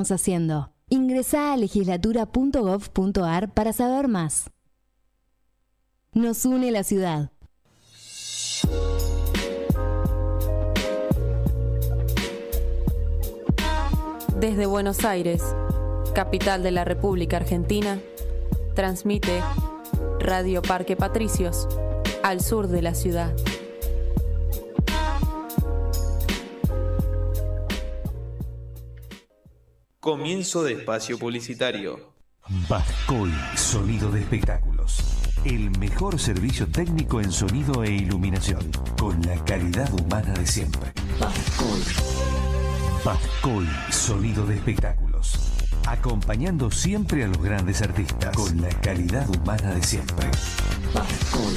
Estamos haciendo. Ingresá a legislatura.gov.ar para saber más. Nos une la ciudad. Desde Buenos Aires, capital de la República Argentina, transmite Radio Parque Patricios, al sur de la ciudad. Comienzo de espacio publicitario. Bascoy, sonido de espectáculos. El mejor servicio técnico en sonido e iluminación, con la calidad humana de siempre. Bascoy. Bascoy, sonido de espectáculos. Acompañando siempre a los grandes artistas, con la calidad humana de siempre. Bascoy.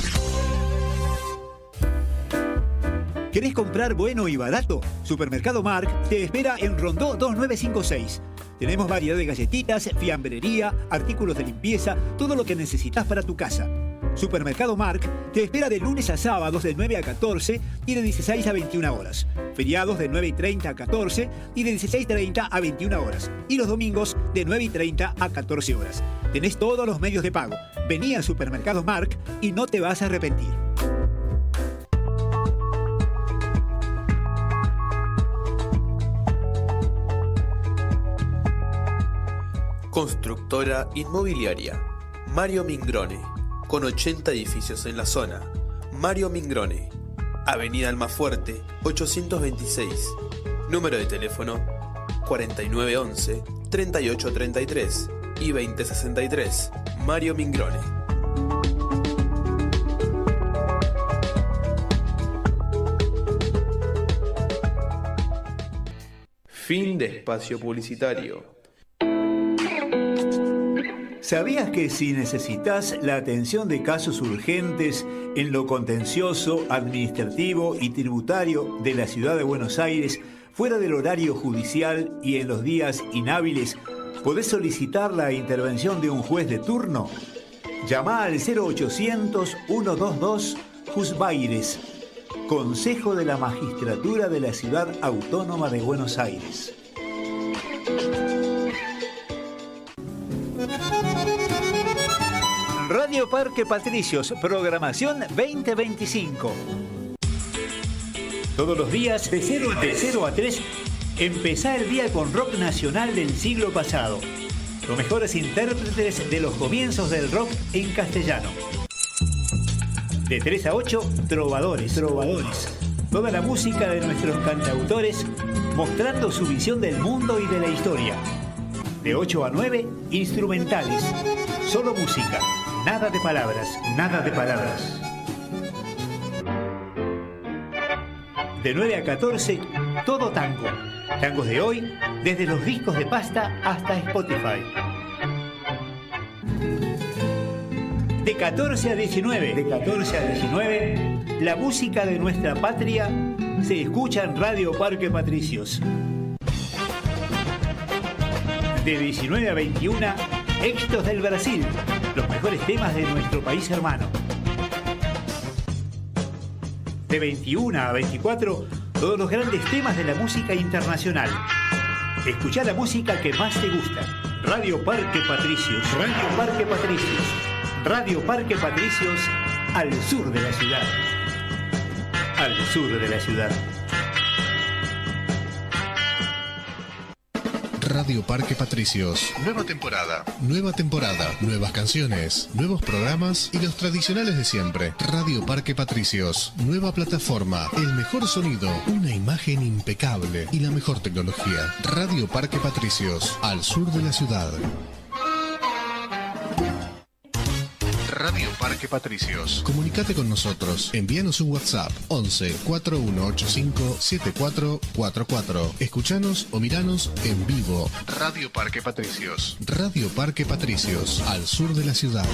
¿Querés comprar bueno y barato? Supermercado Marc te espera en Rondó 2956. Tenemos variedad de galletitas, fiambrería, artículos de limpieza, todo lo que necesitas para tu casa. Supermercado Marc te espera de lunes a sábados de 9 a 14 y de 16 a 21 horas. Feriados de 9:30 a 14 y de 16:30 a 21 horas. Y los domingos de 9:30 a 14 horas. Tenés todos los medios de pago. Vení al Supermercado Marc y no te vas a arrepentir. Constructora inmobiliaria Mario Mingrone, con 80 edificios en la zona. Mario Mingrone, Avenida Almafuerte 826, número de teléfono 4911-3833 y 2063. Mario Mingrone. Fin de espacio publicitario. ¿Sabías que si necesitas la atención de casos urgentes en lo contencioso, administrativo y tributario de la ciudad de Buenos Aires, fuera del horario judicial y en los días inhábiles, podés solicitar la intervención de un juez de turno? Llama al 0800-122-JUSBAIRES, Consejo de la Magistratura de la Ciudad Autónoma de Buenos Aires. Radio Parque Patricios, programación 2025. Todos los días de 0 a 3, empezá el día con rock nacional del siglo pasado. Los mejores intérpretes de los comienzos del rock en castellano. De 3 a 8, trovadores. Toda la música de nuestros cantautores mostrando su visión del mundo y de la historia. De 8 a 9, instrumentales. Solo música. Nada de palabras. De 9 a 14, todo tango. Tangos de hoy, desde los discos de pasta hasta Spotify. De 14 a 19, la música de nuestra patria se escucha en Radio Parque Patricios. De 19 a 21, éxitos del Brasil, los mejores temas de nuestro país hermano. De 21 a 24, todos los grandes temas de la música internacional. Escuchá la música que más te gusta. Radio Parque Patricios. Radio Parque Patricios, al sur de la ciudad. Radio Parque Patricios. Nueva temporada, nuevas canciones, nuevos programas y los tradicionales de siempre. Radio Parque Patricios. Nueva plataforma, el mejor sonido, una imagen impecable y la mejor tecnología. Radio Parque Patricios, al sur de la ciudad. Radio Parque Patricios. Comunicate con nosotros. Envíanos un WhatsApp 11 4185 7444. Escuchanos o miranos en vivo. Radio Parque Patricios. Radio Parque Patricios, al sur de la ciudad.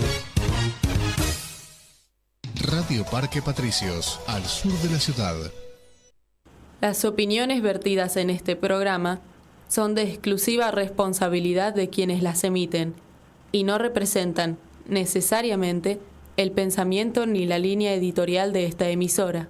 Radio Parque Patricios, al sur de la ciudad. Las opiniones vertidas en este programa son de exclusiva responsabilidad de quienes las emiten y no representan necesariamente el pensamiento ni la línea editorial de esta emisora.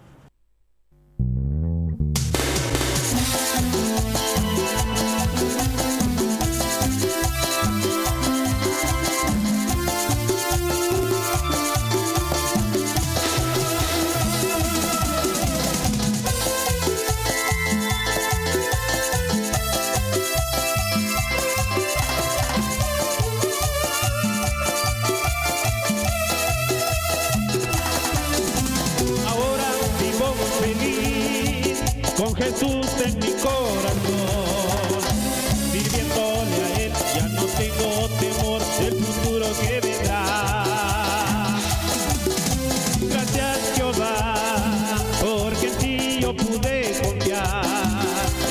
Jesús en mi corazón. Sirviéndole a Él ya no tengo temor del futuro que vendrá. Gracias Jehová, porque en ti yo pude confiar.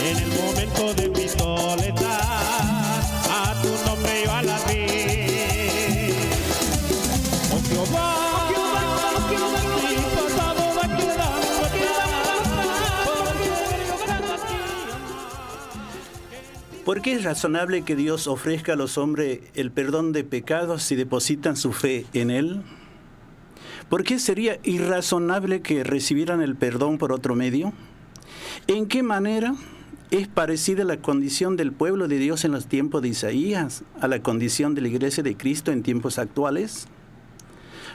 En el momento de mi soledad, a tu nombre yo alabé. Oh Jehová, mi pasado va quedando atrás. ¿Por qué es razonable que Dios ofrezca a los hombres el perdón de pecados si depositan su fe en Él? ¿Por qué sería irrazonable que recibieran el perdón por otro medio? ¿En qué manera es parecida la condición del pueblo de Dios en los tiempos de Isaías a la condición de la Iglesia de Cristo en tiempos actuales?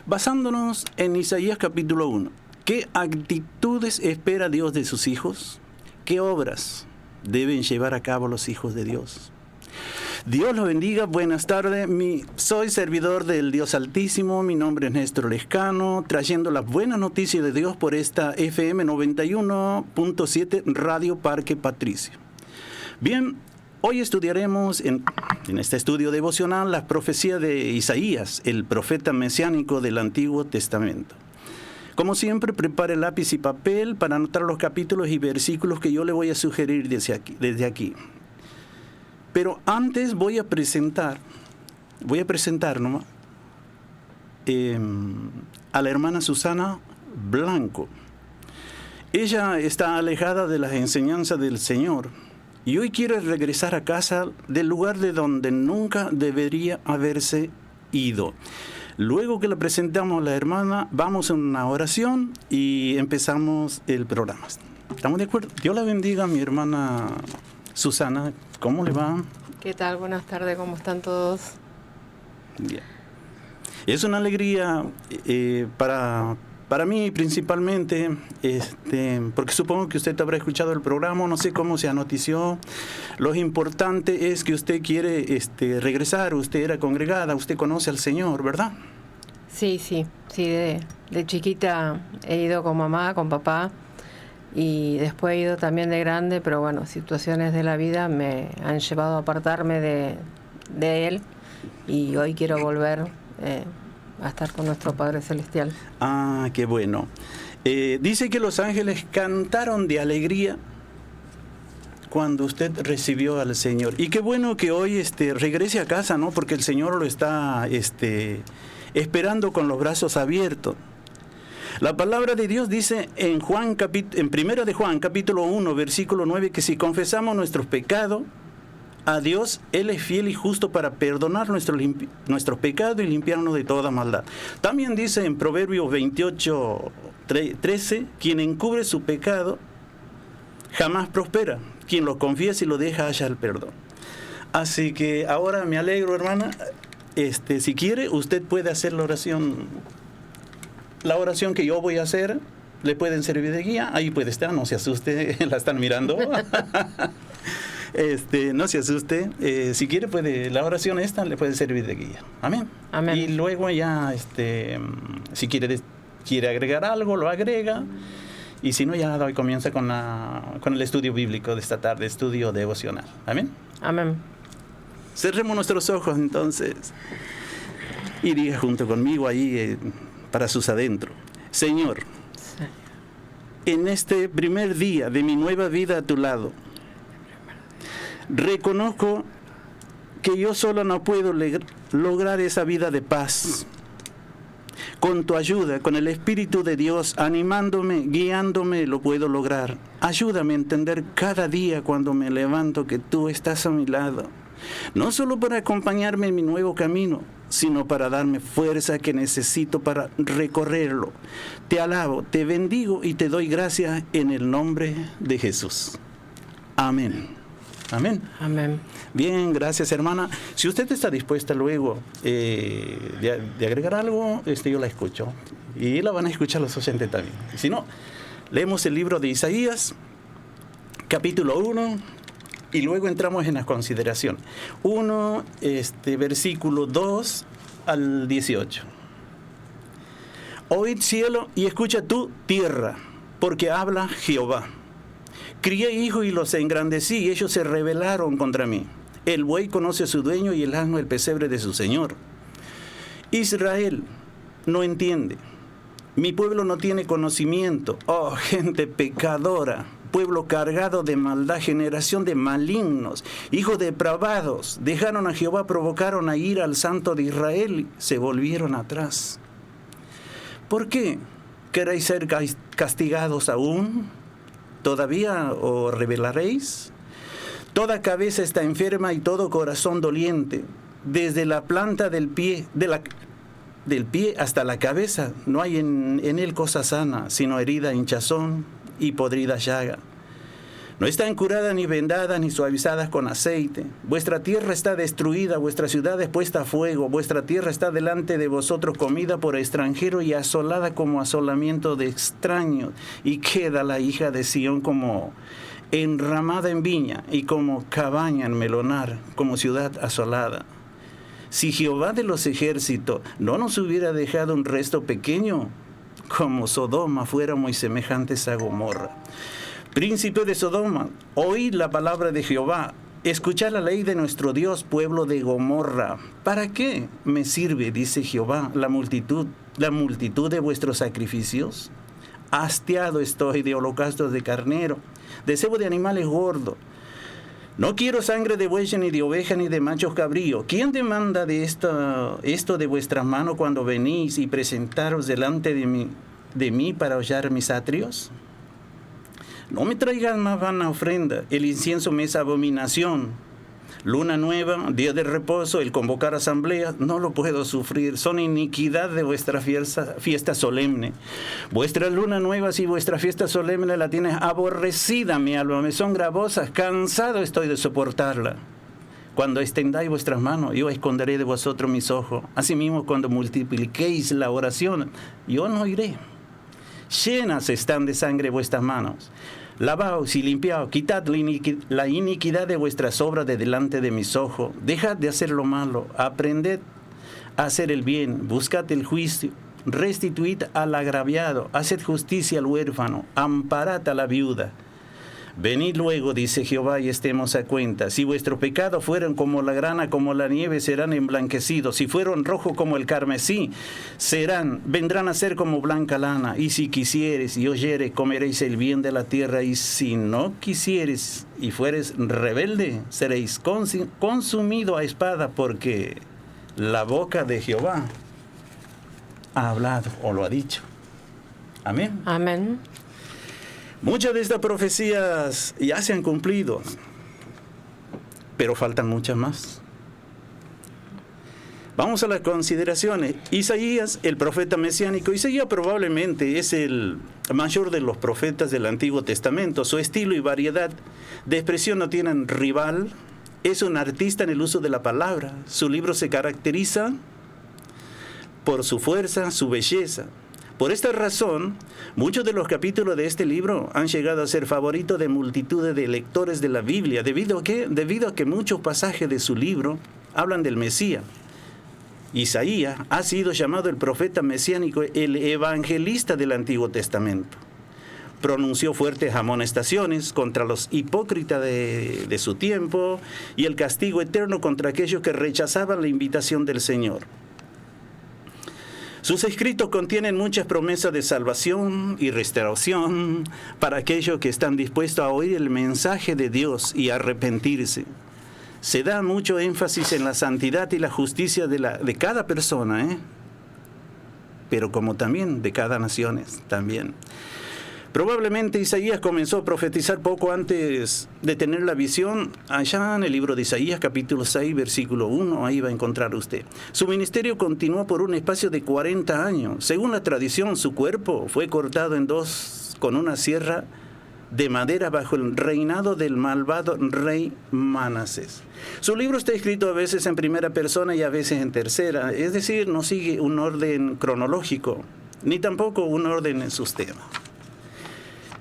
Basándonos en Isaías capítulo 1, ¿qué actitudes espera Dios de sus hijos? ¿Qué obras deben llevar a cabo los hijos de Dios? Dios los bendiga, buenas tardes. Soy servidor del Dios Altísimo, mi nombre es Néstor Lescano, trayendo las buenas noticias de Dios por esta FM 91.7 Radio Parque Patricio. Bien, hoy estudiaremos en este estudio devocional las profecías de Isaías, el profeta mesiánico del Antiguo Testamento. Como siempre, prepare lápiz y papel para anotar los capítulos y versículos que yo le voy a sugerir desde aquí. Pero antes voy a presentar nomás, a la hermana Susana Blanco. Ella está alejada de las enseñanzas del Señor y hoy quiere regresar a casa del lugar de donde nunca debería haberse ido. Luego que la presentamos a la hermana, vamos a una oración y empezamos el programa. ¿Estamos de acuerdo? Dios la bendiga, mi hermana Susana. ¿Cómo le va? ¿Qué tal? Buenas tardes, ¿cómo están todos? Bien. Es una alegría para mí principalmente, porque supongo que usted habrá escuchado el programa, no sé cómo se anotició. Lo importante es que usted quiere regresar, usted era congregada, usted conoce al Señor, ¿verdad? Sí, de chiquita he ido con mamá, con papá, y después he ido también de grande, pero bueno, situaciones de la vida me han llevado a apartarme de Él, y hoy quiero volver a estar con nuestro Padre Celestial. Ah, qué bueno. Dice que los ángeles cantaron de alegría cuando usted recibió al Señor. Y qué bueno que hoy regrese a casa, ¿no? Porque el Señor lo está esperando con los brazos abiertos. La palabra de Dios dice en 1 de Juan, capítulo 1, versículo 9, que si confesamos nuestros pecados a Dios, Él es fiel y justo para perdonar nuestros pecados y limpiarnos de toda maldad. También dice en Proverbios 28, 13, quien encubre su pecado jamás prospera. Quien lo confiesa y lo deja halla el perdón. Así que ahora me alegro, hermana. Si quiere, usted puede hacer la oración. La oración que yo voy a hacer, le pueden servir de guía. Ahí puede estar, no se asuste, la están mirando. No se asuste. Si quiere, la oración esta le puede servir de guía. Amén. Amén. Y luego ya, si quiere agregar algo, lo agrega. Y si no, ya hoy comienza con el estudio bíblico de esta tarde, estudio devocional. Amén. Amén. Cerremos nuestros ojos entonces y diga junto conmigo ahí para sus adentros: Señor, en este primer día de mi nueva vida a tu lado, reconozco que yo solo no puedo lograr esa vida de paz. Con tu ayuda, con el Espíritu de Dios animándome, guiándome, lo puedo lograr. Ayúdame a entender cada día cuando me levanto que tú estás a mi lado. No solo para acompañarme en mi nuevo camino, sino para darme fuerza que necesito para recorrerlo. Te alabo, te bendigo y te doy gracias en el nombre de Jesús. Amén. Amén. Amén. Bien, gracias, hermana. Si usted está dispuesta luego de agregar algo, yo la escucho. Y la van a escuchar los oyentes también. Si no, leemos el libro de Isaías, capítulo 1, y luego entramos en la consideración. 1, versículo 2 al 18. Oíd cielo y escucha tú tierra, porque habla Jehová. Crié hijos y los engrandecí, y ellos se rebelaron contra mí. El buey conoce a su dueño y el asno el pesebre de su señor. Israel no entiende. Mi pueblo no tiene conocimiento. Oh, gente pecadora, pueblo cargado de maldad, generación de malignos, hijos depravados. Dejaron a Jehová, provocaron a ira al Santo de Israel, se volvieron atrás. ¿Por qué queréis ser castigados aún? ¿Todavía os rebelaréis? Toda cabeza está enferma y todo corazón doliente. Desde la planta del pie, del pie hasta la cabeza, no hay en él cosa sana, sino herida, hinchazón y podrida llaga. No están curadas ni vendadas ni suavizadas con aceite. Vuestra tierra está destruida, vuestra ciudad es puesta a fuego, vuestra tierra está delante de vosotros comida por extranjero y asolada como asolamiento de extraños. Y queda la hija de Sión como enramada en viña y como cabaña en melonar, como ciudad asolada. Si Jehová de los ejércitos no nos hubiera dejado un resto pequeño, como Sodoma fuéramos semejantes a Gomorra. Príncipe de Sodoma, oíd la palabra de Jehová, escuchad la ley de nuestro Dios, pueblo de Gomorra. ¿Para qué me sirve, dice Jehová, la multitud de vuestros sacrificios? Hastiado estoy de holocaustos de carnero, de cebo de animales gordos. No quiero sangre de buey, ni de oveja, ni de machos cabríos. ¿Quién demanda de esto de vuestras manos cuando venís y presentaros delante de mí para hollar mis atrios? No me traigan más vana ofrenda, el incienso me es abominación. Luna nueva, día de reposo, el convocar asamblea, no lo puedo sufrir, son iniquidad de vuestra fiesta solemne. Vuestras lunas nuevas y vuestra fiesta solemne la tienes aborrecida, mi alma, me son gravosas, cansado estoy de soportarla. Cuando extendáis vuestras manos, yo esconderé de vosotros mis ojos. Asimismo, cuando multipliquéis la oración, yo no iré. Llenas están de sangre vuestras manos. Lavaos y limpiaos, quitad la iniquidad de vuestras obras de delante de mis ojos. Dejad de hacer lo malo, aprended a hacer el bien, buscad el juicio, restituid al agraviado, haced justicia al huérfano, amparad a la viuda. Venid luego, dice Jehová, y estemos a cuenta. Si vuestros pecados fueran como la grana, como la nieve, serán emblanquecidos. Si fueron rojos como el carmesí, vendrán a ser como blanca lana. Y si quisieres y oyeres, comeréis el bien de la tierra. Y si no quisieres y fueres rebelde, seréis consumido a espada, porque la boca de Jehová ha hablado o lo ha dicho. Amén. Amén. Muchas de estas profecías ya se han cumplido, pero faltan muchas más. Vamos a las consideraciones. Isaías, el profeta mesiánico. Isaías probablemente es el mayor de los profetas del Antiguo Testamento. Su estilo y variedad de expresión no tienen rival. Es un artista en el uso de la palabra. Su libro se caracteriza por su fuerza, su belleza. Por esta razón, muchos de los capítulos de este libro han llegado a ser favoritos de multitudes de lectores de la Biblia, debido a que muchos pasajes de su libro hablan del Mesías. Isaías ha sido llamado el profeta mesiánico, el evangelista del Antiguo Testamento. Pronunció fuertes amonestaciones contra los hipócritas de su tiempo y el castigo eterno contra aquellos que rechazaban la invitación del Señor. Sus escritos contienen muchas promesas de salvación y restauración para aquellos que están dispuestos a oír el mensaje de Dios y arrepentirse. Se da mucho énfasis en la santidad y la justicia de cada persona, pero como también de cada nación también. Probablemente Isaías comenzó a profetizar poco antes de tener la visión, allá en el libro de Isaías, capítulo 6, versículo 1, ahí va a encontrar usted. Su ministerio continuó por un espacio de 40 años. Según la tradición, su cuerpo fue cortado en dos con una sierra de madera bajo el reinado del malvado rey Manasés. Su libro está escrito a veces en primera persona y a veces en tercera, es decir, no sigue un orden cronológico, ni tampoco un orden en sus temas.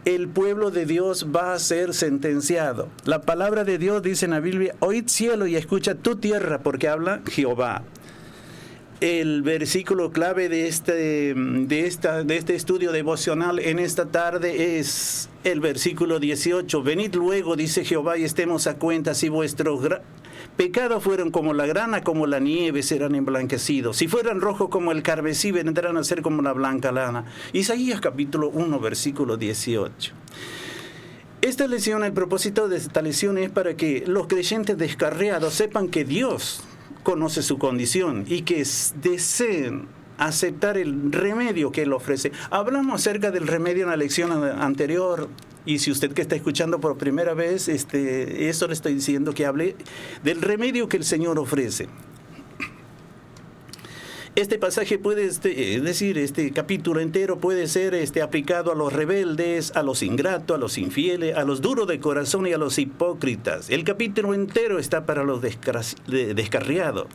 El pueblo de Dios va a ser sentenciado. La palabra de Dios dice en la Biblia, oíd cielo y escucha tu tierra, porque habla Jehová. El versículo clave de este estudio devocional en esta tarde es el versículo 18. Venid luego, dice Jehová, y estemos a cuenta, si vuestros pecados fueron como la grana, como la nieve, serán emblanquecidos. Si fueran rojos como el carmesí, vendrán a ser como la blanca lana. Isaías capítulo 1, versículo 18. Esta lección, el propósito de esta lección es para que los creyentes descarriados sepan que Dios conoce su condición y que deseen aceptar el remedio que Él ofrece. Hablamos acerca del remedio en la lección anterior, y si usted que está escuchando por primera vez, eso le estoy diciendo, que hable del remedio que el Señor ofrece. Este pasaje puede, es decir, este capítulo entero puede ser aplicado a los rebeldes, a los ingratos, a los infieles, a los duros de corazón y a los hipócritas. El capítulo entero está para los descarriados.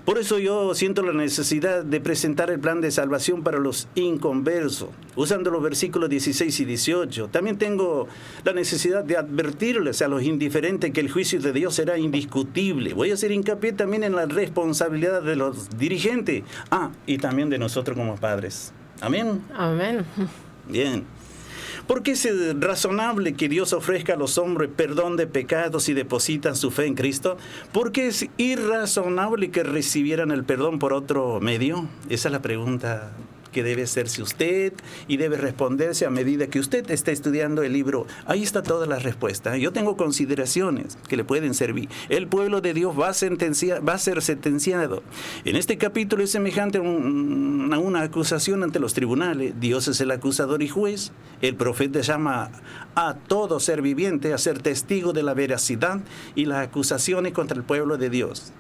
Por eso yo siento la necesidad de presentar el plan de salvación para los inconversos, usando los versículos 16 y 18. También tengo la necesidad de advertirles a los indiferentes que el juicio de Dios será indiscutible. Voy a hacer hincapié también en la responsabilidad de los dirigentes. Y también de nosotros como padres. Amén. Amén. Bien. ¿Por qué es razonable que Dios ofrezca a los hombres perdón de pecados si depositan su fe en Cristo? ¿Por qué es irrazonable que recibieran el perdón por otro medio? Esa es la pregunta que debe hacerse usted y debe responderse a medida que usted está estudiando el libro. Ahí está toda la respuesta. Yo tengo consideraciones que le pueden servir. El pueblo de Dios va a ser sentenciado. En este capítulo es semejante a una acusación ante los tribunales. Dios es el acusador y juez. El profeta llama a todo ser viviente a ser testigo de la veracidad y las acusaciones contra el pueblo de Dios.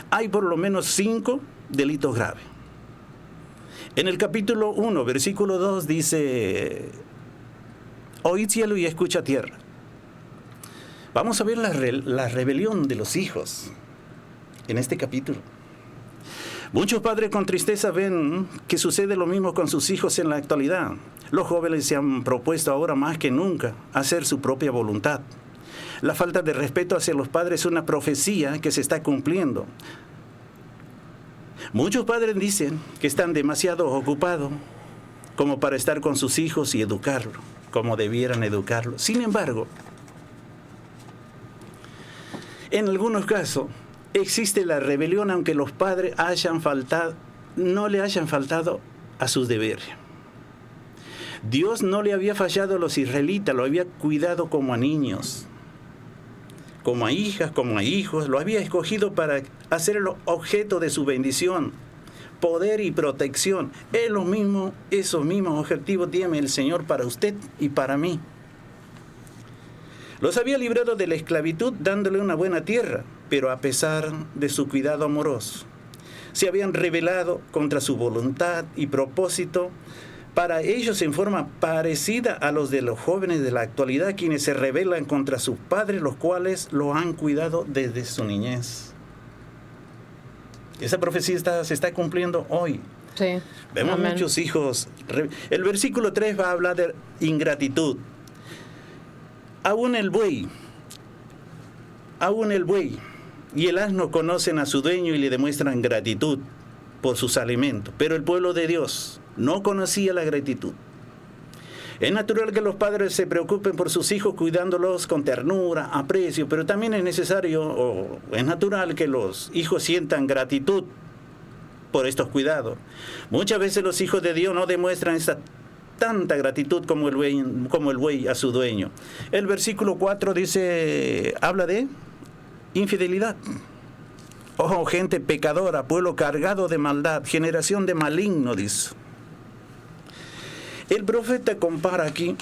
Hay por lo menos 5 delitos graves. En el capítulo 1, versículo 2 dice: oíd cielo y escucha tierra. Vamos a ver la rebelión de los hijos en este capítulo. Muchos padres con tristeza ven que sucede lo mismo con sus hijos en la actualidad. Los jóvenes se han propuesto ahora más que nunca hacer su propia voluntad. La falta de respeto hacia los padres es una profecía que se está cumpliendo. Muchos padres dicen que están demasiado ocupados como para estar con sus hijos y educarlos como debieran educarlos. Sin embargo, en algunos casos existe la rebelión aunque los padres no le hayan faltado a sus deberes. Dios no le había fallado a los israelitas, lo había cuidado como a niños, como a hijas, como a hijos, lo había escogido para hacerlo objeto de su bendición, poder y protección. Esos mismos objetivos tiene el Señor para usted y para mí. Los había librado de la esclavitud dándole una buena tierra, pero a pesar de su cuidado amoroso, se habían rebelado contra su voluntad y propósito, para ellos en forma parecida a los de los jóvenes de la actualidad, quienes se rebelan contra sus padres, los cuales lo han cuidado desde su niñez. Esa profecía se está cumpliendo hoy. Sí. Vemos Amén. Muchos hijos. El versículo 3 va a hablar de ingratitud. Aún el buey y el asno conocen a su dueño y le demuestran gratitud por sus alimentos, pero el pueblo de Dios no conocía la gratitud. Es natural que los padres se preocupen por sus hijos cuidándolos con ternura, aprecio, pero también es natural que los hijos sientan gratitud por estos cuidados. Muchas veces los hijos de Dios no demuestran esa tanta gratitud como el buey a su dueño. El versículo 4 habla de infidelidad. Oh, gente pecadora, pueblo cargado de maldad, generación de maligno, dice. El profeta compara aquí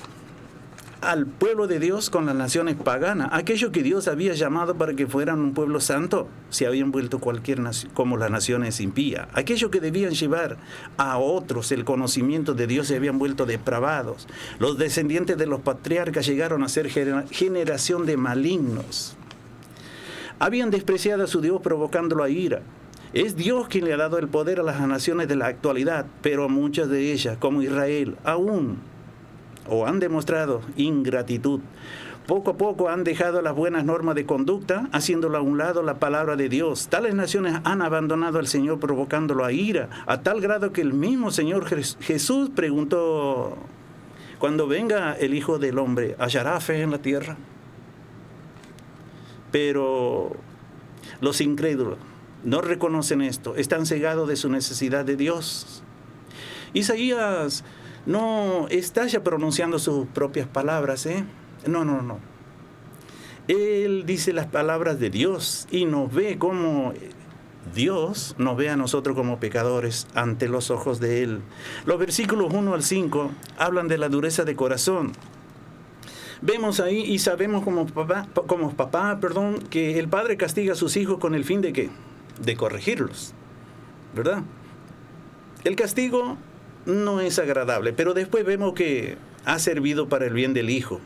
al pueblo de Dios con las naciones paganas, aquellos que Dios había llamado para que fueran un pueblo santo, se habían vuelto cualquier nación, como las naciones impías. Aquellos que debían llevar a otros el conocimiento de Dios se habían vuelto depravados. Los descendientes de los patriarcas llegaron a ser generación de malignos. Habían despreciado a su Dios provocándolo a ira. Es Dios quien le ha dado el poder a las naciones de la actualidad, pero muchas de ellas, como Israel, han demostrado ingratitud. Poco a poco han dejado las buenas normas de conducta, haciéndolo a un lado la palabra de Dios. Tales naciones han abandonado al Señor, provocándolo a ira, a tal grado que el mismo Señor Jesús preguntó: cuando venga el Hijo del Hombre, ¿hallará fe en la tierra? Pero los incrédulos no reconocen esto, están cegados de su necesidad de Dios. Isaías no está ya pronunciando sus propias palabras, No. Él dice las palabras de Dios y nos ve como Dios nos ve a nosotros como pecadores ante los ojos de Él. Los versículos 1 al 5 hablan de la dureza de corazón. Vemos ahí y sabemos como papá, que el padre castiga a sus hijos con el fin de ¿qué? De corregirlos, ¿verdad? El castigo no es agradable, pero después vemos que ha servido para el bien del hijo.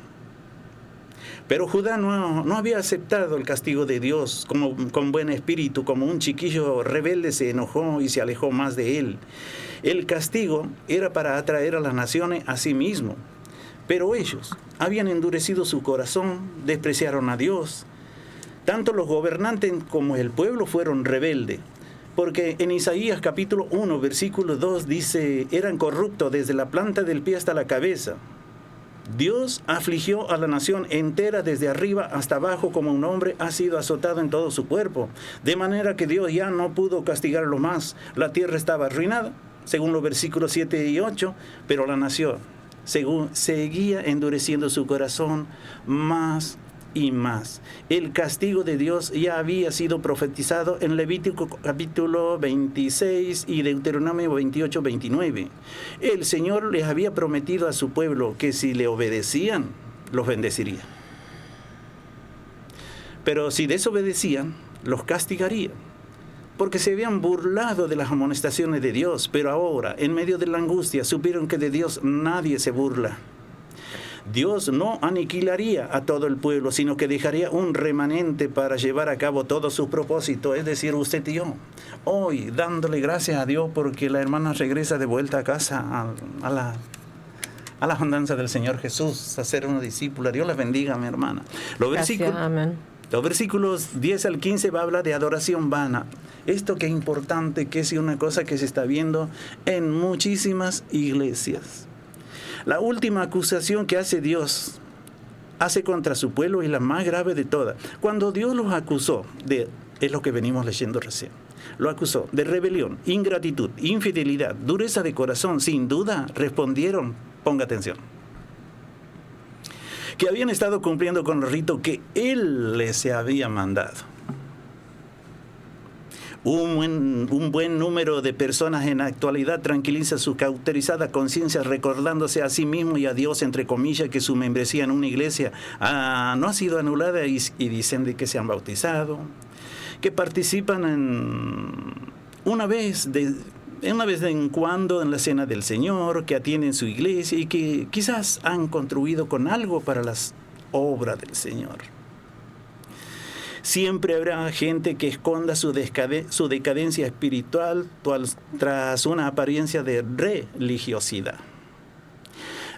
Pero Judá no había aceptado el castigo de Dios con buen espíritu. Como un chiquillo rebelde se enojó y se alejó más de él. El castigo era para atraer a las naciones a sí mismo. Pero ellos habían endurecido su corazón, despreciaron a Dios. Tanto los gobernantes como el pueblo fueron rebeldes. Porque en Isaías capítulo 1, versículo 2 dice: eran corruptos desde la planta del pie hasta la cabeza. Dios afligió a la nación entera desde arriba hasta abajo, como un hombre ha sido azotado en todo su cuerpo. De manera que Dios ya no pudo castigarlo más. La tierra estaba arruinada, según los versículos 7 y 8, pero la nación seguía endureciendo su corazón más y más. El castigo de Dios ya había sido profetizado en Levítico capítulo 26 y Deuteronomio 28, 29. El Señor les había prometido a su pueblo que si le obedecían, los bendeciría. Pero si desobedecían, los castigaría, porque se habían burlado de las amonestaciones de Dios. Pero ahora, en medio de la angustia, supieron que de Dios nadie se burla. Dios no aniquilaría a todo el pueblo, sino que dejaría un remanente para llevar a cabo todos sus propósitos, es decir, usted y yo. Hoy, dándole gracias a Dios porque la hermana regresa de vuelta a casa a la andanza del Señor Jesús, a ser una discípula. Dios la bendiga, mi hermana. Amén. Los versículos 10 al 15 va a hablar de adoración vana. Esto que es importante, que es una cosa que se está viendo en muchísimas iglesias. La última acusación que Dios hace contra su pueblo es la más grave de todas. Cuando Dios los acusó es lo que venimos leyendo recién. Lo acusó de rebelión, ingratitud, infidelidad, dureza de corazón. Sin duda respondieron, ponga atención, que habían estado cumpliendo con los ritos que Él les había mandado. Un buen número de personas en la actualidad tranquiliza su cauterizada conciencia recordándose a sí mismo y a Dios, entre comillas, que su membresía en una iglesia no ha sido anulada y dicen de que se han bautizado, que participan una vez en cuando en la cena del Señor, que atienden su iglesia y que quizás han contribuido con algo para las obras del Señor. Siempre habrá gente que esconda su decadencia espiritual tras una apariencia de religiosidad.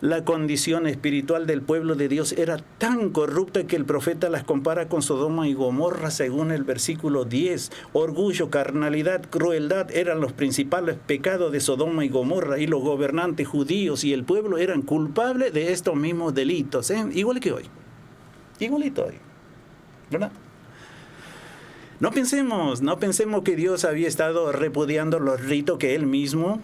La condición espiritual del pueblo de Dios era tan corrupta que el profeta las compara con Sodoma y Gomorra según el versículo 10. Orgullo, carnalidad, crueldad eran los principales pecados de Sodoma y Gomorra, y los gobernantes judíos y el pueblo eran culpables de estos mismos delitos, igual que hoy. Igualito hoy, ¿verdad? No pensemos que Dios había estado repudiando los ritos que Él mismo,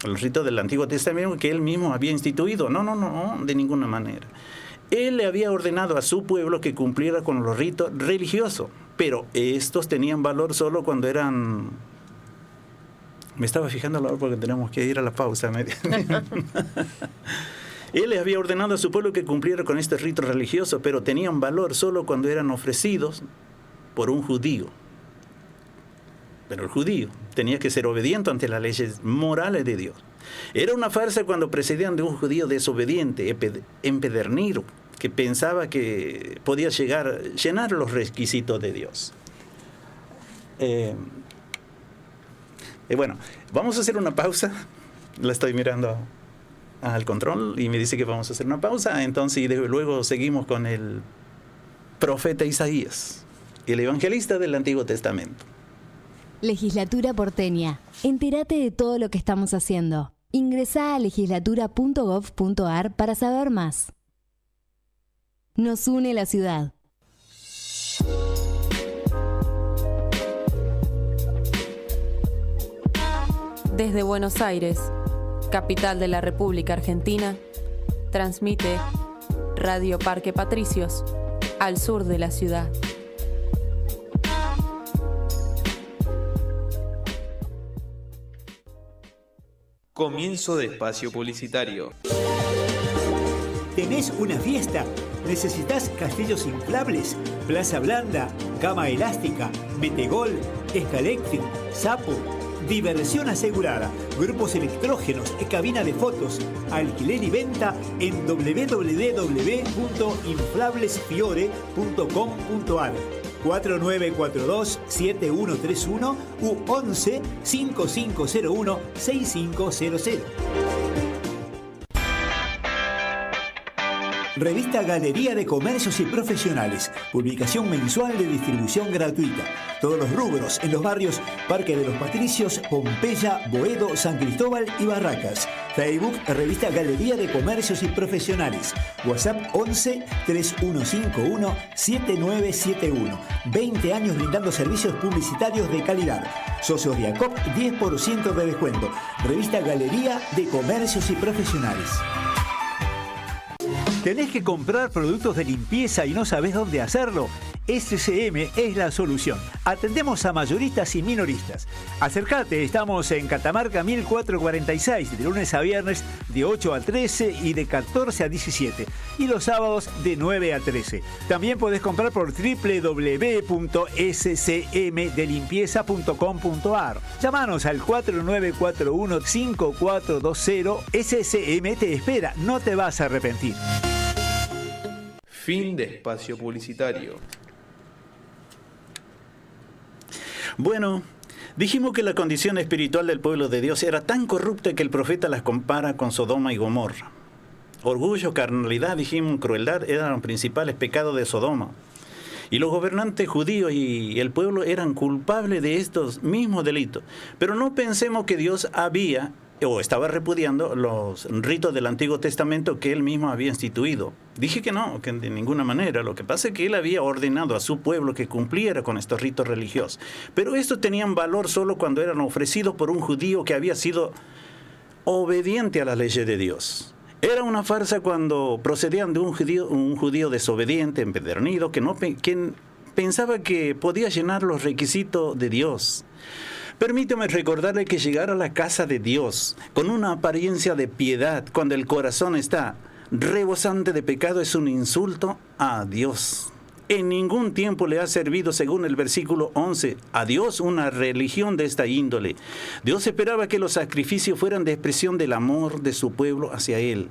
los ritos del Antiguo Testamento que Él mismo había instituido. No, de ninguna manera. Él le había ordenado a su pueblo que cumpliera con los ritos religiosos, pero estos tenían valor solo cuando eran... Me estaba fijando la hora porque tenemos que ir a la pausa. Él les había ordenado a su pueblo que cumpliera con estos ritos religiosos, pero tenían valor solo cuando eran ofrecidos por un judío. Pero el judío tenía que ser obediente ante las leyes morales de Dios. Era una farsa cuando precedían de un judío desobediente, empedernido, que pensaba que podía llenar los requisitos de Dios. Bueno, vamos a hacer una pausa. La estoy mirando al control y me dice que vamos a hacer una pausa. Entonces, y luego seguimos con el profeta Isaías, el evangelista del Antiguo Testamento. Legislatura porteña. Entérate de todo lo que estamos haciendo. Ingresá a legislatura.gov.ar para saber más. Nos une la ciudad. Desde Buenos Aires, capital de la República Argentina, transmite Radio Parque Patricios, al sur de la ciudad. Comienzo de espacio publicitario. ¿Tenés una fiesta? ¿Necesitas castillos inflables? Plaza blanda, cama elástica, metegol, escaléctric, sapo. Diversión asegurada, grupos electrógenos, cabina de fotos, alquiler y venta en www.inflablesfiore.com.ar 4942-7131 u 11-5501-6500. Revista Galería de Comercios y Profesionales. Publicación mensual de distribución gratuita. Todos los rubros en los barrios Parque de los Patricios, Pompeya, Boedo, San Cristóbal y Barracas. Facebook, Revista Galería de Comercios y Profesionales. WhatsApp 11-3151-7971. 20 años brindando servicios publicitarios de calidad. Socios de ACOP, 10% de descuento. Revista Galería de Comercios y Profesionales. ¿Tenés que comprar productos de limpieza y no sabés dónde hacerlo? SCM es la solución. Atendemos a mayoristas y minoristas. Acércate, estamos en Catamarca 1446, de lunes a viernes de 8 a 13 y de 14 a 17. Y los sábados de 9 a 13. También podés comprar por www.scmdelimpieza.com.ar. Llámanos al 4941-5420. SCM te espera, no te vas a arrepentir. Fin de espacio publicitario. Bueno, dijimos que la condición espiritual del pueblo de Dios era tan corrupta que el profeta las compara con Sodoma y Gomorra. Orgullo, carnalidad, dijimos, crueldad eran los principales pecados de Sodoma. Y los gobernantes judíos y el pueblo eran culpables de estos mismos delitos. Pero no pensemos que Dios había o estaba repudiando los ritos del Antiguo Testamento que él mismo había instituido. Dije que no, que de ninguna manera. Lo que pasa es que él había ordenado a su pueblo que cumpliera con estos ritos religiosos. Pero estos tenían valor solo cuando eran ofrecidos por un judío que había sido obediente a las leyes de Dios. Era una farsa cuando procedían de un judío desobediente, empedernido, que pensaba que podía llenar los requisitos de Dios. Permíteme recordarle que llegar a la casa de Dios con una apariencia de piedad, cuando el corazón está rebosante de pecado, es un insulto a Dios. En ningún tiempo le ha servido, según el versículo 11, a Dios una religión de esta índole. Dios esperaba que los sacrificios fueran de expresión del amor de su pueblo hacia Él.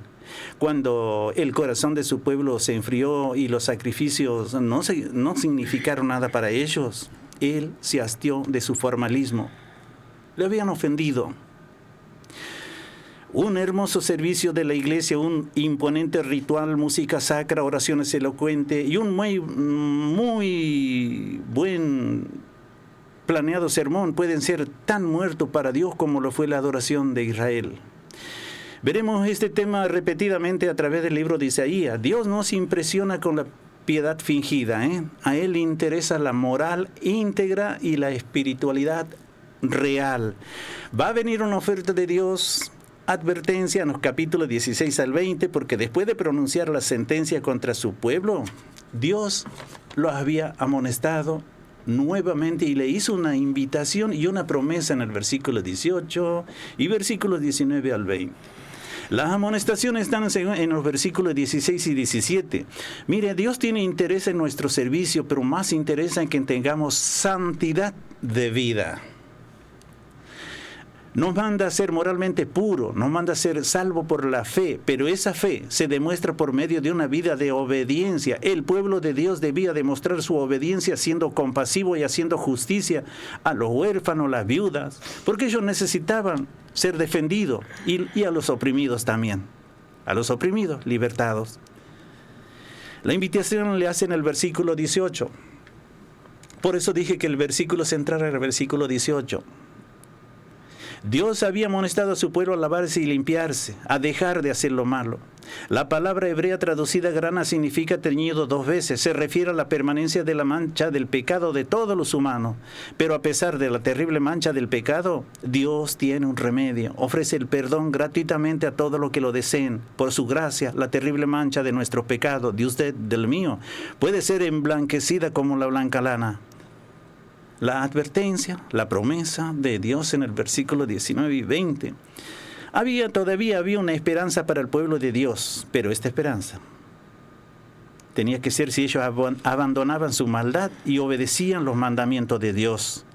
Cuando el corazón de su pueblo se enfrió y los sacrificios no significaron nada para ellos, Él se hastió de su formalismo. Le habían ofendido. Un hermoso servicio de la iglesia, un imponente ritual, música sacra, oraciones elocuentes y un muy buen planeado sermón pueden ser tan muertos para Dios como lo fue la adoración de Israel. Veremos este tema repetidamente a través del libro de Isaías. Dios no se impresiona con la piedad fingida, A Él le interesa la moral íntegra y la espiritualidad real. Va a venir una oferta de Dios, advertencia en los capítulos 16 al 20, porque después de pronunciar la sentencia contra su pueblo, Dios lo había amonestado nuevamente y le hizo una invitación y una promesa en el versículo 18 y versículos 19 al 20. Las amonestaciones están en los versículos 16 y 17. Mire, Dios tiene interés en nuestro servicio, pero más interés en que tengamos santidad de vida. Nos manda a ser moralmente puro, nos manda a ser salvo por la fe, pero esa fe se demuestra por medio de una vida de obediencia. El pueblo de Dios debía demostrar su obediencia siendo compasivo y haciendo justicia a los huérfanos, las viudas, porque ellos necesitaban ser defendidos y a los oprimidos también. a los oprimidos, libertados. La invitación le hace en el versículo 18. Por eso dije que el versículo central era el versículo 18. Dios había amonestado a su pueblo a lavarse y limpiarse, a dejar de hacer lo malo. La palabra hebrea traducida grana significa teñido 2 veces. Se refiere a la permanencia de la mancha del pecado de todos los humanos. Pero a pesar de la terrible mancha del pecado, Dios tiene un remedio. Ofrece el perdón gratuitamente a todos los que lo deseen. Por su gracia, la terrible mancha de nuestro pecado, de usted, del mío, puede ser emblanquecida como la blanca lana. La advertencia, la promesa de Dios en el versículo 19 y 20. Todavía había una esperanza para el pueblo de Dios, pero esta esperanza tenía que ser si ellos abandonaban su maldad y obedecían los mandamientos de Dios.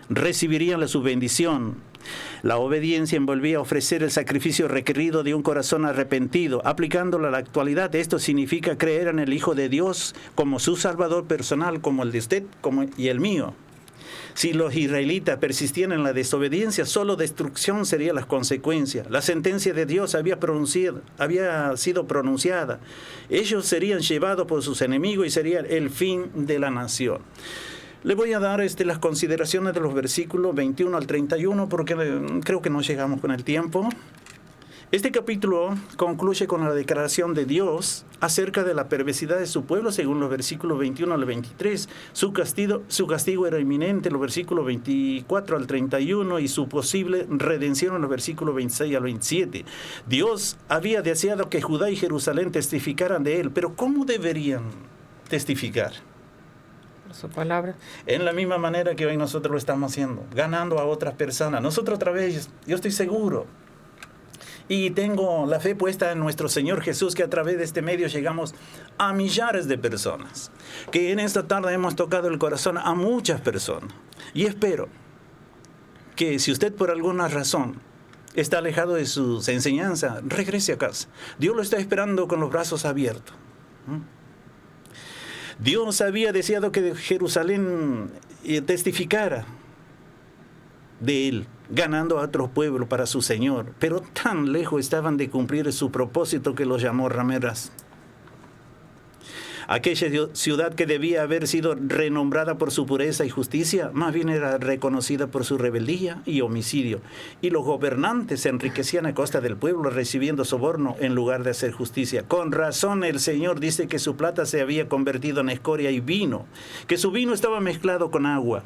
Recibirían su bendición. La obediencia envolvía ofrecer el sacrificio requerido de un corazón arrepentido. Aplicándolo a la actualidad, esto significa creer en el Hijo de Dios como su Salvador personal, como el de usted y el mío. Si los israelitas persistían en la desobediencia, solo destrucción sería la consecuencia. La sentencia de Dios había sido pronunciada. Ellos serían llevados por sus enemigos y sería el fin de la nación. Le voy a dar las consideraciones de los versículos 21 al 31 porque creo que no llegamos con el tiempo. Este capítulo concluye con la declaración de Dios acerca de la perversidad de su pueblo, según los versículos 21 al 23. Su castigo era inminente, los versículos 24 al 31, y su posible redención en los versículos 26 al 27. Dios había deseado que Judá y Jerusalén testificaran de él, pero ¿cómo deberían testificar? Por su palabra. En la misma manera que hoy nosotros lo estamos haciendo, ganando a otras personas. Nosotros otra vez, yo estoy seguro, y tengo la fe puesta en nuestro Señor Jesús, que a través de este medio llegamos a millares de personas, que en esta tarde hemos tocado el corazón a muchas personas. Y espero que si usted por alguna razón está alejado de sus enseñanzas, regrese a casa. Dios lo está esperando con los brazos abiertos. Dios había deseado que Jerusalén testificara de él, ganando a otros pueblos para su Señor, pero tan lejos estaban de cumplir su propósito que los llamó rameras. Aquella ciudad que debía haber sido renombrada por su pureza y justicia, más bien era reconocida por su rebeldía y homicidio, y los gobernantes se enriquecían a costa del pueblo recibiendo soborno en lugar de hacer justicia. Con razón el Señor dice que su plata se había convertido en escoria y vino, que su vino estaba mezclado con agua.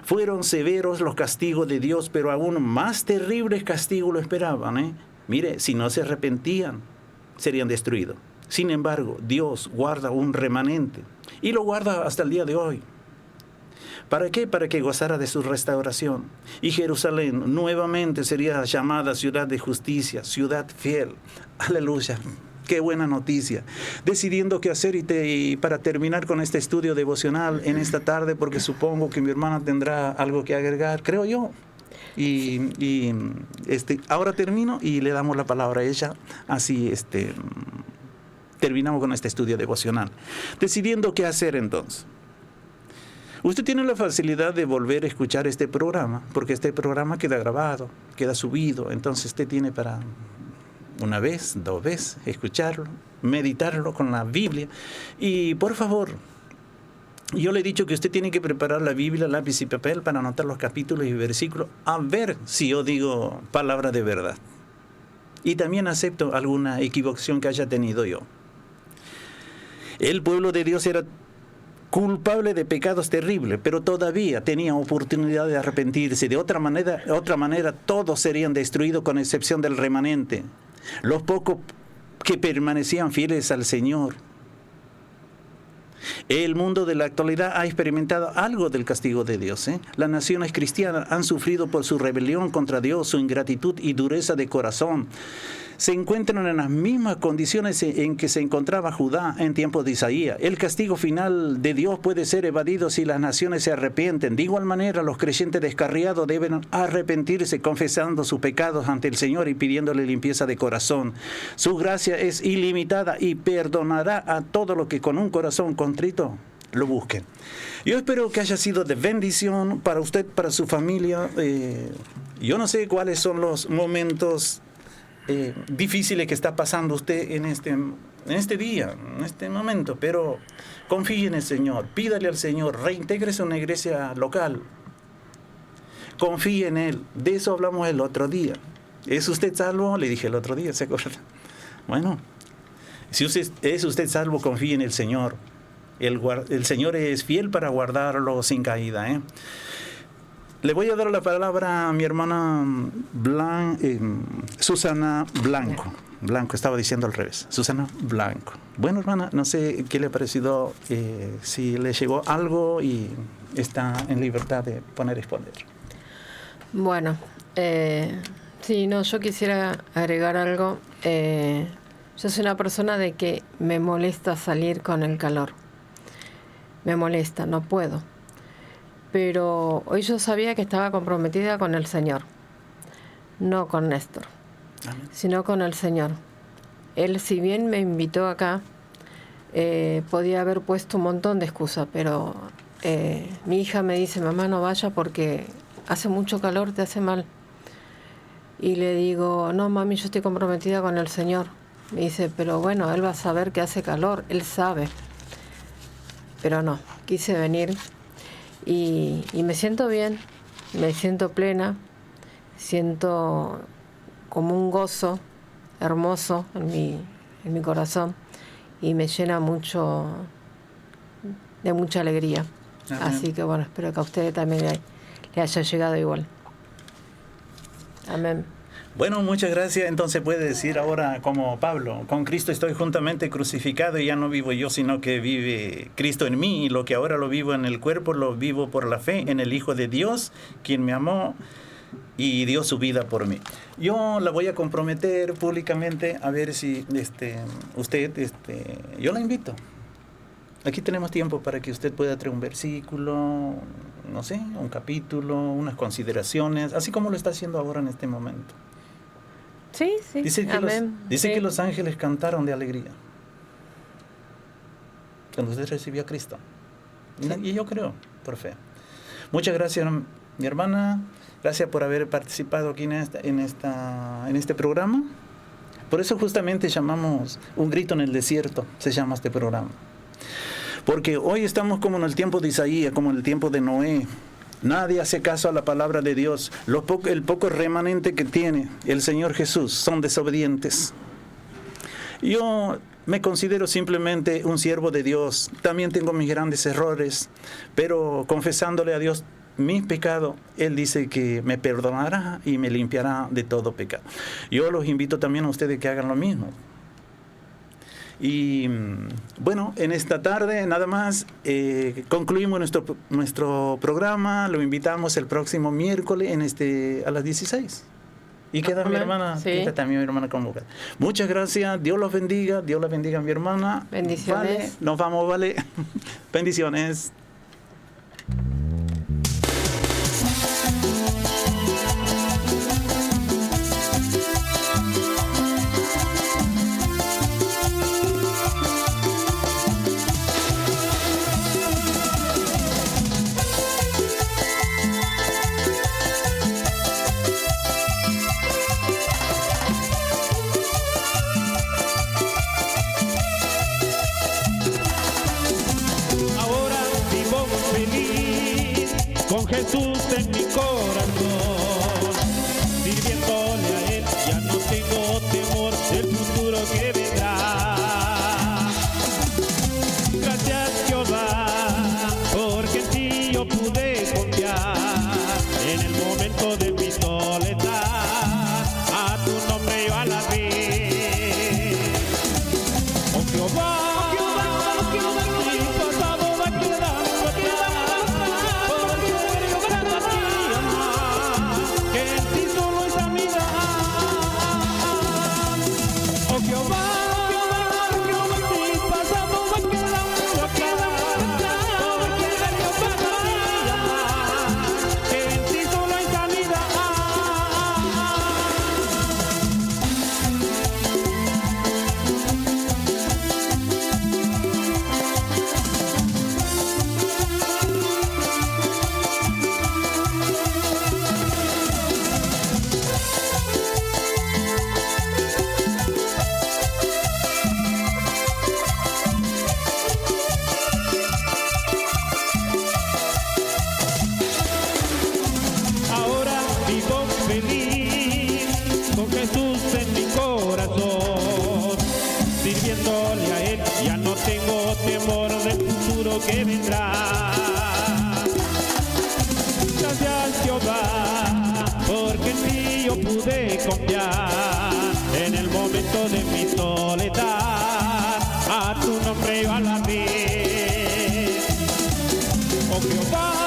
Fueron severos los castigos de Dios, pero aún más terribles castigos lo esperaban. Mire, si no se arrepentían, serían destruidos. Sin embargo, Dios guarda un remanente y lo guarda hasta el día de hoy. ¿Para qué? Para que gozara de su restauración. Y Jerusalén nuevamente sería llamada ciudad de justicia, ciudad fiel. Aleluya. Qué buena noticia. Decidiendo qué hacer y para terminar con este estudio devocional en esta tarde, porque supongo que mi hermana tendrá algo que agregar, creo yo. Ahora termino y le damos la palabra a ella. Así terminamos con este estudio devocional. Decidiendo qué hacer entonces. Usted tiene la facilidad de volver a escuchar este programa, porque este programa queda grabado, queda subido. Entonces usted tiene para una vez, 2 veces, escucharlo, meditarlo con la Biblia. Y por favor, yo le he dicho que usted tiene que preparar la Biblia, lápiz y papel para anotar los capítulos y versículos, a ver si yo digo palabra de verdad. Y también acepto alguna equivocación que haya tenido yo. El pueblo de Dios era culpable de pecados terribles, pero todavía tenía oportunidad de arrepentirse. De otra manera, todos serían destruidos con excepción del remanente, los pocos que permanecían fieles al Señor. El mundo de la actualidad ha experimentado algo del castigo de Dios. Las naciones cristianas han sufrido por su rebelión contra Dios, su ingratitud y dureza de corazón. Se encuentran en las mismas condiciones en que se encontraba Judá en tiempos de Isaías. El castigo final de Dios puede ser evadido si las naciones se arrepienten. De igual manera, los creyentes descarriados deben arrepentirse confesando sus pecados ante el Señor y pidiéndole limpieza de corazón. Su gracia es ilimitada y perdonará a todo lo que con un corazón contrito lo busquen. Yo espero que haya sido de bendición para usted, para su familia. Yo no sé cuáles son los momentos difíciles que está pasando usted en este día, en este momento, pero confíe en el Señor, pídale al Señor, reintégrese a una iglesia local, confíe en Él. De eso hablamos el otro día. ¿Es usted salvo? Le dije el otro día, ¿se acuerda? Bueno, si es usted salvo, confíe en el Señor. El Señor es fiel para guardarlo sin caída, ¿eh? Le voy a dar la palabra a mi hermana Susana Blanco. Blanco, estaba diciendo al revés. Susana Blanco. Bueno, hermana, no sé qué le ha parecido, si le llegó algo y está en libertad de exponer. Bueno, sí, no, yo quisiera agregar algo. Yo soy una persona de que me molesta salir con el calor. Me molesta, no puedo. Pero hoy yo sabía que estaba comprometida con el Señor, no con Néstor, sino con el Señor. Él, si bien me invitó acá, podía haber puesto un montón de excusas, pero mi hija me dice, mamá, no vaya porque hace mucho calor, te hace mal. Y le digo, no, mami, yo estoy comprometida con el Señor. Me dice, pero bueno, Él va a saber que hace calor, Él sabe. Pero no, quise venir. Y me siento bien, me siento plena, siento como un gozo hermoso en mi corazón y me llena mucho de mucha alegría. Amén. Así que bueno, espero que a ustedes también le haya llegado igual. Amén. Bueno, muchas gracias. Entonces puede decir ahora como Pablo, con Cristo estoy juntamente crucificado y ya no vivo yo, sino que vive Cristo en mí, y lo que ahora lo vivo en el cuerpo, lo vivo por la fe en el Hijo de Dios, quien me amó y dio su vida por mí. Yo la voy a comprometer públicamente a ver si usted, yo la invito. Aquí tenemos tiempo para que usted pueda traer un versículo, no sé, un capítulo, unas consideraciones, así como lo está haciendo ahora en este momento. Sí, sí. Dice que los ángeles cantaron de alegría cuando usted recibió a Cristo. Sí. Y yo creo, por fe. Muchas gracias, mi hermana. Gracias por haber participado aquí en este programa. Por eso justamente llamamos Un grito en el desierto, se llama este programa. Porque hoy estamos como en el tiempo de Isaías, como en el tiempo de Noé. Nadie hace caso a la palabra de Dios. El poco remanente que tiene el Señor Jesús son desobedientes. Yo me considero simplemente un siervo de Dios. También tengo mis grandes errores, pero confesándole a Dios mis pecados, Él dice que me perdonará y me limpiará de todo pecado. Yo los invito también a ustedes que hagan lo mismo. Y bueno, en esta tarde nada más concluimos nuestro programa. Lo invitamos el próximo miércoles a las 16. Y queda mi hermana, sí. Queda también mi hermana convocada. Muchas gracias, Dios los bendiga, Dios la bendiga mi hermana. Bendiciones. Vale, nos vamos, vale. Bendiciones. Con Jesús en mi corazón, sirviéndole a Él, ya no tengo temor del futuro que vendrá. Gracias Jehová, porque en ti yo pude confiar, en el momento de mi soledad, a tu nombre yo alabé. Oh Jehová, vivo feliz con Jesús en mi corazón. Sirviéndole a Él ya no tengo temor del futuro que vendrá. Gracias Jehová, porque en ti yo pude confiar. En el momento de mi soledad, a tu nombre yo alabé. Oh Jehová,